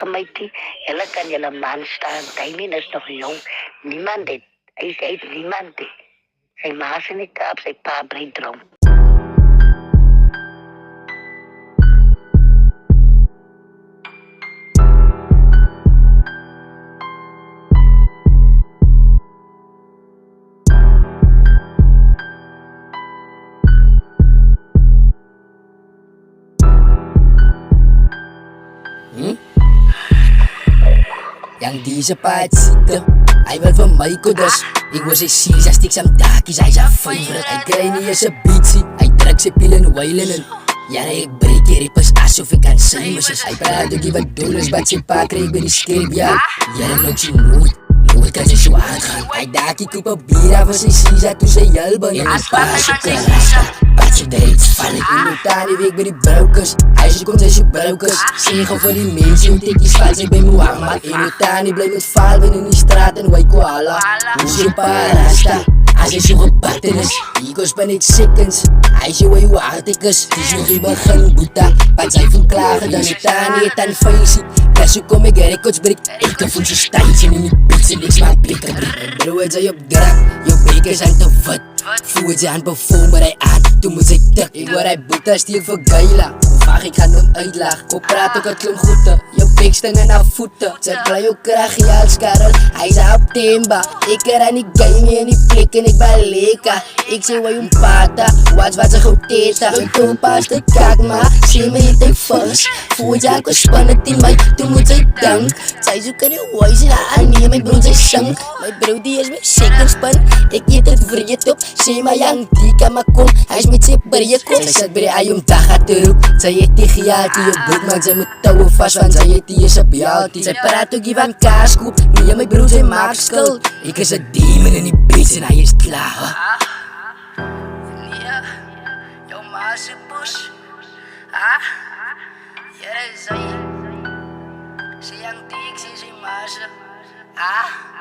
Maity, ela kan jala man staan, Taimin is nog jong. Niemand dit. Hij zei niemand dit. Zijn maas in de kaap, zijn pa brengt erom. Yang di sa padsito ay wel van my kodas. Ik was een sisa sticks am dakies, hij zijn favorite. Hij krijg niet eens een beatsie, hij drukt zijn pillen wijlen. Ja, nee, ik breek hier pas alsof ik aan zijn moest. Hij praat ook wat dollars, wat zijn pa kreeg bij die scherp, ja. Ja, dan ook je nooit kan ze zo aangaan. Hij daak ik op een bier af als hij sisa toen ze jelben. En die paas op de rasta, wat je deed van ik. In de tani week bij die broukers, hij ze komt als je broukers. Zegel voor die mensen, hoe tikjes vals ik bij Muhammad. In de tani blijf met valben in die straat en wij koala. Hoe je pa rasta. Als hij zo gebatten is, Igos ben ik sikkens. Hij zei waar je artikers, het is nog in begin boeta. Wat zij van klagen, dan het aan niet aan feestje. Dus zo kom ik records breek, ik kan voetje stijntje in die pizza, niks maar blikken breek. Bro, het zei op drak, je bekers zijn te wat. Voel het je aan bevoel, maar hij aan, toen moest ik tuk. Ik word hij boeta, stier voor geila. Vaag, ik ga nog uitlaag, op praat ook het klom goede. Je pik stingen naar voeten, zet blij ook kraag je als Karel. Hij zei op Timba, ik er aan die game in die plikken. Ik ben lekker, ik zie waar je pata. Wat ze goed eten, een topa is de kaak, maar zie me niet in vast. Voel je ook spannend in mij, toen moet ik dank. Zij zoeken de voice in haar aan, mijn broer zij zang. Mijn broer die is mijn second span, ik eet het vreed op. Zie maar yang die kan maar kom, hij is met zijn breed kop. Zij zat bij de ayom dag gaat terug, zij heeft die gialtie op broek, man zij moet touwen vast, want zij heeft die is op jaltie. Zij praat ook hier van kaaskoep, niet aan mijn broer zij maakt schuld. Ik is een demon in die beest en hij is klaar. Ja, jouw maas is bos. Ah, ja, dat is hij. Zie je, ik zie zijn maas. Ah.